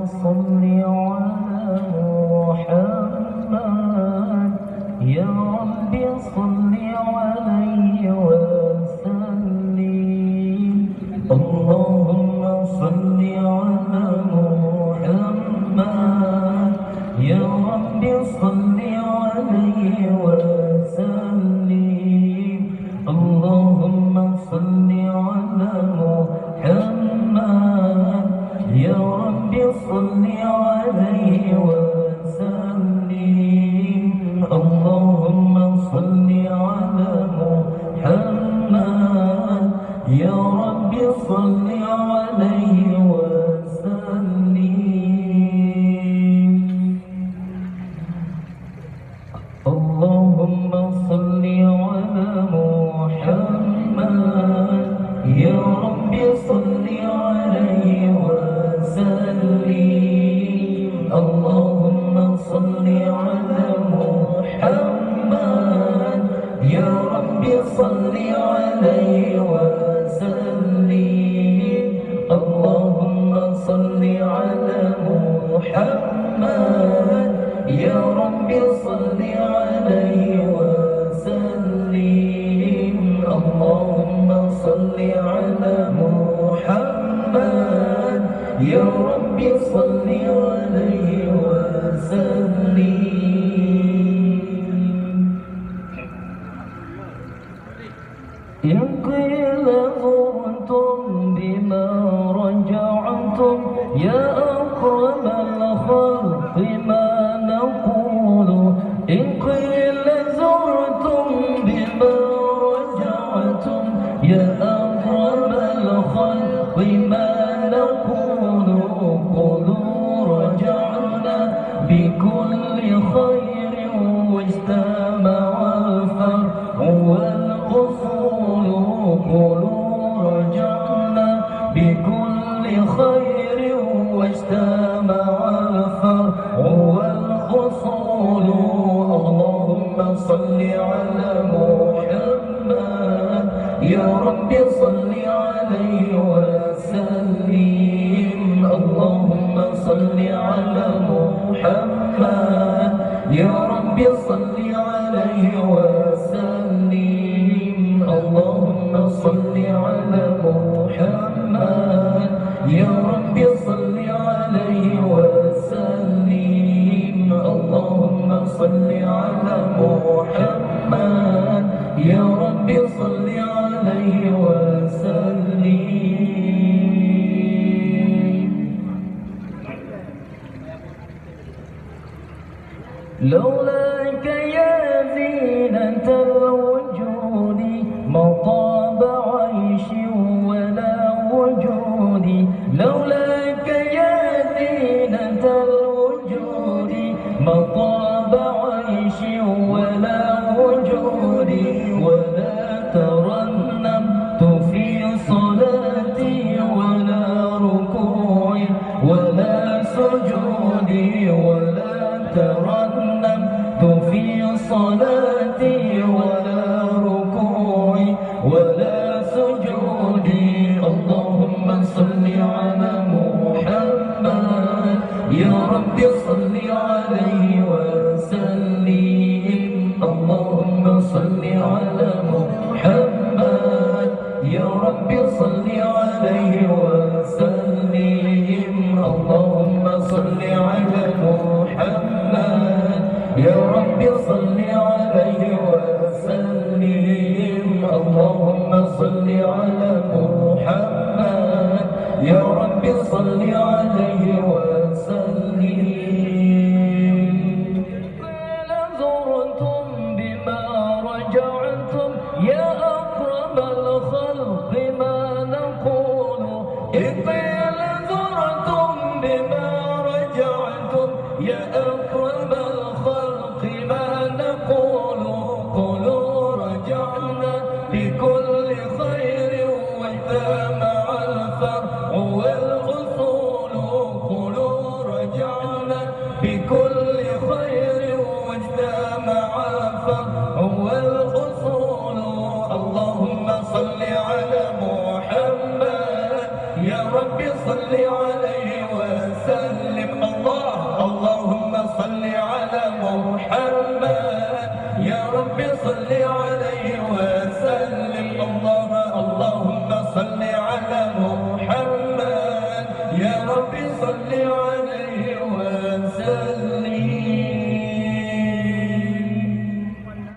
صل على محمد يا رب صل عليه وسلم. اللهم صل على محمد يا رب صل عليه وسلم. اللهم صل على محمد يا رب صل عليه وسلم. اللهم صل على محمد يا رب صل عليه وسلم. اللهم صل على محمد يا رب صل عليه وسلم. اللهم صل على محمد يا رب صل عليه وسلم. اللهم صل على محمد يا رب صل عليه وسلم. اللهم صل على محمد يا رب صل عليه وسلم. إن قيل زرتم بما رجعتم يا أكرم الخلق ما نقول. إن قيل زرتم بما رجعتم يا أكرم الخلق ما نقول. قولوا رجعنا بكل خير واجتمع الفرع والأصول. قولوا رجعنا بكل خير واجتمع الفرع والأصول. اللهم صل على محمد يا رب صل عليه وسلم. اللهم صل على محمد يا رب صل عليه وسلم. اللهم صل على محمد يا رب صل عليه وسلم. اللهم صل على محمد يا رب صل عليه وسلم. لولاك يا زينة الوجود ما طاب عيش ولا وجود. لولاك يا زينة الوجود ما طاب عيش ولا وجود. ولا ترنمت في صلاتي ولا ركوعي ولا سجودي. ولا ترنمت في صلاتي ولا ركوعي ولا سجودي. اللهم صل على محمد يا رب صل عليه وسلم. اللهم صل على محمد يا رب صل عليه وسلم. اللهم صل على محمد يا رب صل عليه وسلم. اللهم صل على محمد يا رب صل عليه وسلم. قيل زرتم بما رجعتم يا أكرم الخلق ما نقول. قيل زرتم بما رجعتم يا أكرم الخلق ما نقول. قولوا رجعنا بكل خير واجتمع الفرع والأصول. قولوا رجعنا بكل خير واجتمع الفرع والأصول. اللهم صل على محمد يا رب صل عليه وسلم. صل على محمد يا رب صل عليه وسلم اللهم صل على محمد يا رب صل عليه وسلم